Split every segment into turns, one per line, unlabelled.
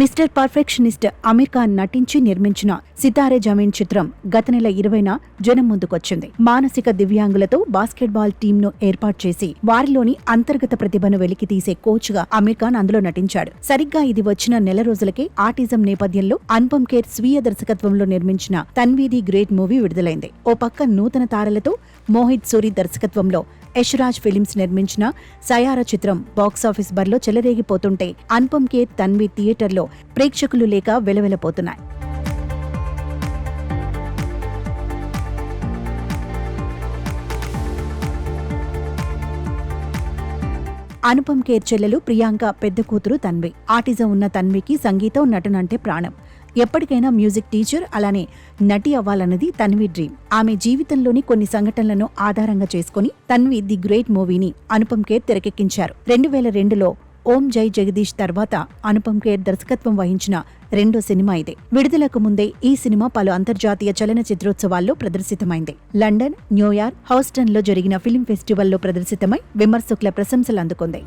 Mister perfectionist Aamir Khan నటించి నిర్మించిన సితారే జమీన్ చిత్రం గత నెల 20న జనం ముందుకొచ్చింది. మానసిక దివ్యాంగులతో బాస్కెట్బాల్ టీంను ఏర్పాటు చేసి వారిలోని అంతర్గత ప్రతిభను వెలికితీసే కోచ్గా అమీర్ ఖాన్ అందులో నటించాడు. సరిగ్గా ఇది వచ్చిన నెల రోజులకే ఆటిజం నేపథ్యంలో అనుపమ్ ఖేర్ స్వీయ దర్శకత్వంలో నిర్మించిన తన్వి ది గ్రేట్ మూవీ విడుదలైంది. ఓ పక్క నూతన తారలతో మోహిత్ సూరి దర్శకత్వంలో యశ్రాజ్ ఫిలిమ్స్ నిర్మించిన సయారా చిత్రం బాక్సాఫీస్ బరిలో చెలరేగిపోతుంటే అనుపమ్ ఖేర్ తన్వి థియేటర్లో ప్రేక్షకులు లేక వెలవెలపోతున్నాయి. అనుపమ్ ఖేర్ చెల్లెలు ప్రియాంక పెద్ద కూతురు తన్వి. ఆటిజం ఉన్న తన్వికి సంగీతం, నటన అంటే ప్రాణం. ఎప్పటికైనా మ్యూజిక్ టీచర్, అలానే నటి అవ్వాలన్నది తన్వి డ్రీమ్. ఆమె జీవితంలోని కొన్ని సంఘటనలను ఆధారంగా చేసుకుని తన్వి ది గ్రేట్ మూవీని అనుపమ్ ఖేర్ తెరకెక్కించారు. 2002లో ఓం జై జగదీష్ తర్వాత అనుపమ్ ఖేర్ దర్శకత్వం వహించిన రెండో సినిమా ఇదే. విడుదలకు ముందే ఈ సినిమా పలు అంతర్జాతీయ చలనచిత్రోత్సవాల్లో ప్రదర్శితమైంది. లండన్, న్యూయార్క్, హౌస్టన్లో జరిగిన ఫిల్మ్ ఫెస్టివల్లో ప్రదర్శితమై విమర్శకుల ప్రశంసలు అందుకుంది.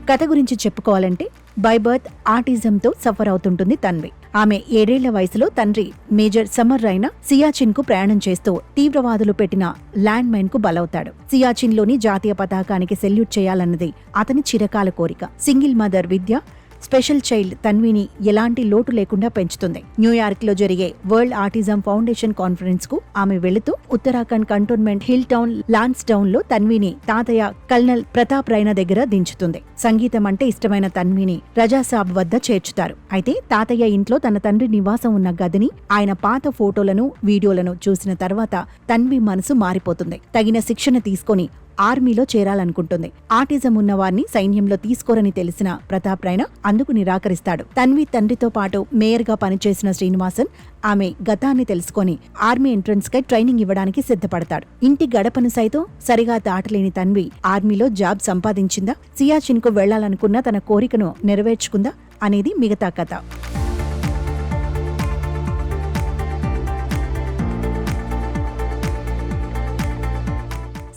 కథ గురించి చెప్పుకోవాలంటే బై బర్త్ ఆటిజంతో సఫర్ అవుతుంటుంది తన్వి. ఆమె 7 ఏళ్ల వయసులో తండ్రి మేజర్ సమర్ రైనా సియాచిన్ కు ప్రయాణం చేస్తూ తీవ్రవాదులు పెట్టిన ల్యాండ్ మైన్ కు బలవుతాడు. సియాచిన్ లోని జాతీయ పతాకానికి సెల్యూట్ చేయాలన్నది అతని చిరకాల కోరిక. సింగిల్ మదర్ విద్య స్పెషల్ చైల్డ్ తన్విని ఎలాంటి లోటు లేకుండా పెంచుతుంది. న్యూయార్క్ లో జరిగే వరల్డ్ ఆటిజం ఫౌండేషన్ కాన్ఫరెన్స్ కు ఆమె వెళుతూ Uttarakhand cantonment hill town lance town లో తన్విని తాతయ్య కల్నల్ ప్రతాప్ రైనా దగ్గర దించుతుంది. సంగీతం అంటే ఇష్టమైన తన్విని రజాసాబ్ వద్ద చేర్చుతారు. అయితే తాతయ్య ఇంట్లో తన తండ్రి నివాసం ఉన్న గదిని, ఆయన పాత ఫోటోలను, వీడియోలను చూసిన తర్వాత తన్వి మనసు మారిపోతుంది. తగిన శిక్షణ తీసుకొని ఆర్మీలో చేరాలనుకుంటుంది. ఆటిజం ఉన్నవారిని సైన్యంలో తీసుకోరని తెలిసిన ప్రతాప్ రైనా అందుకు నిరాకరిస్తాడు. తన్వి తండ్రితో పాటు మేయర్గా పనిచేసిన శ్రీనివాసన్ ఆమె గతాన్ని తెలుసుకొని ఆర్మీ ఎంట్రన్స్ కై ట్రైనింగ్ ఇవ్వడానికి సిద్ధపడతాడు. ఇంటి గడపను సైతం సరిగా దాటలేని తన్వి ఆర్మీలో జాబ్ సంపాదించిందా, సియాచిన్ కు వెళ్లాలనుకున్న తన కోరికను నెరవేర్చుకుందా అనేది మిగతా కథ.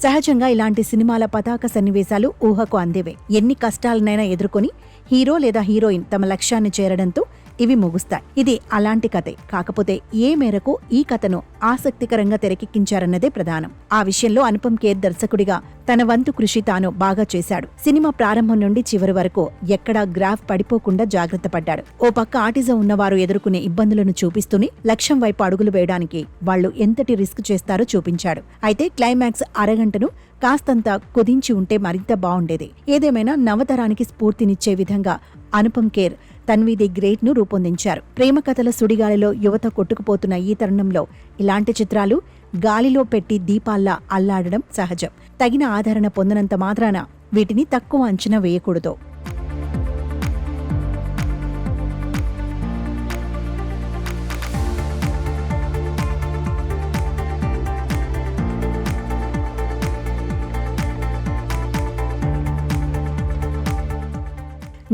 సహజంగా ఇలాంటి సినిమాల పతాక సన్నివేశాలు ఊహకు అందేవే. ఎన్ని కష్టాలనైనా ఎదుర్కొని హీరో లేదా హీరోయిన్ తమ లక్ష్యాన్ని చేరడంతో ఇవి ముగుస్తాయి. ఇది అలాంటి కథే. కాకపోతే ఏ మేరకు ఈ కథను ఆసక్తికరంగా తెరకెక్కించారన్నదే ప్రధానం. ఆ విషయంలో అనుపమ్ ఖేర్ దర్శకుడిగా తన వంతు కృషి తాను బాగా చేశాడు. సినిమా ప్రారంభం నుండి చివరి వరకు ఎక్కడా గ్రాఫ్ పడిపోకుండా జాగ్రత్త పడ్డాడు. ఓ పక్క ఆటిజం ఉన్నవారు ఎదుర్కొనే ఇబ్బందులను చూపిస్తూనే లక్ష్యం వైపు అడుగులు వేయడానికి వాళ్లు ఎంతటి రిస్క్ చేస్తారో చూపించాడు. అయితే క్లైమాక్స్ అరగంటను కాస్తంత కుదించి ఉంటే మరింత బావుండేది. ఏదేమైనా నవతరానికి స్ఫూర్తినిచ్చే విధంగా అనుపమ్ ఖేర్ తన్వి ది గ్రేట్ ను రూపొందించారు. ప్రేమ కథల సుడిగాలిలో యువత కొట్టుకుపోతున్న ఈ తరుణంలో ఇలాంటి చిత్రాలు గాలిలో పెట్టి దీపాల్లా అల్లాడడం సహజం. తగిన ఆదరణ పొందనంత మాత్రాన వీటిని తక్కువ అంచనా వేయకూడదు.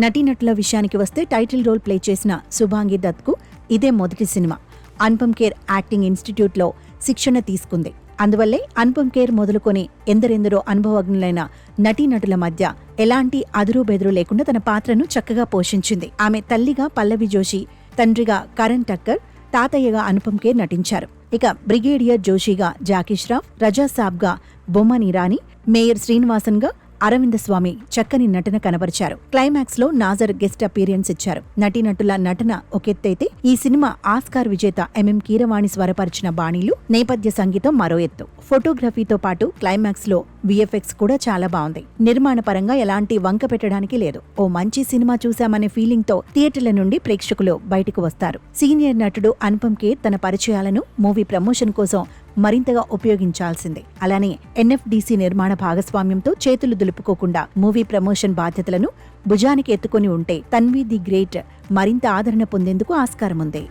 నటీనటుల విషయానికి వస్తే టైటిల్ రోల్ ప్లే చేసిన శుభాంగి దత్ కు ఇదే మొదటి సినిమా. అనుపమ్ ఖేర్ యాక్టింగ్ ఇన్స్టిట్యూట్లో శిక్షణ తీసుకుంది. అందువల్లే అనుపమ్ ఖేర్ మొదలుకొని ఎందరెందరో అనుభవజ్ఞులైన నటీనటుల మధ్య ఎలాంటి అదురు బెదురు లేకుండా తన పాత్రను చక్కగా పోషించింది. ఆమె తల్లిగా పల్లవి జోషి, తండ్రిగా కరణ్ టక్కర్, తాతయ్యగా అనుపమ్ ఖేర్ నటించారు. ఇక బ్రిగేడియర్ జోషిగా జాకీ ష్రాఫ్, రజా సాబ్గా బొమ్మన్ ఇరానీ, మేయర్ శ్రీనివాసన్ గా అరవింద స్వామి చక్కని నటన కనబరిచారు. క్లైమాక్స్ లో నాజర్ గెస్ట్ అపీరియన్స్ ఇచ్చారు. నటీనటుల నటన ఒకెత్తైతే ఈ సినిమా ఆస్కార్ విజేత ఎంఎం కీరవాణి స్వరపరిచిన బాణీలు, నేపథ్య సంగీతం మరో ఎత్తు. ఫోటోగ్రఫీతో పాటు క్లైమాక్స్ లో విఎఫ్ఎక్స్ కూడా చాలా బాగుంది. నిర్మాణ పరంగా ఎలాంటి వంక పెట్టడానికి లేదు. ఓ మంచి సినిమా చూశామనే ఫీలింగ్ తో థియేటర్ల నుండి ప్రేక్షకులు బయటకు వస్తారు. సీనియర్ నటుడు అనుపమ్ ఖేర్ తన పరిచయాలను మూవీ ప్రమోషన్ కోసం మరింతగా ఉపయోగించాల్సిందే. అలానే ఎన్ఎఫ్డిసి నిర్మాణ భాగస్వామ్యంతో చేతులు దులుపుకోకుండా మూవీ ప్రమోషన్ బాధ్యతలను భుజానికి ఎత్తుకొని ఉంటే తన్వి ది గ్రేట్ మరింత ఆదరణ పొందేందుకు ఆస్కారం ఉంది.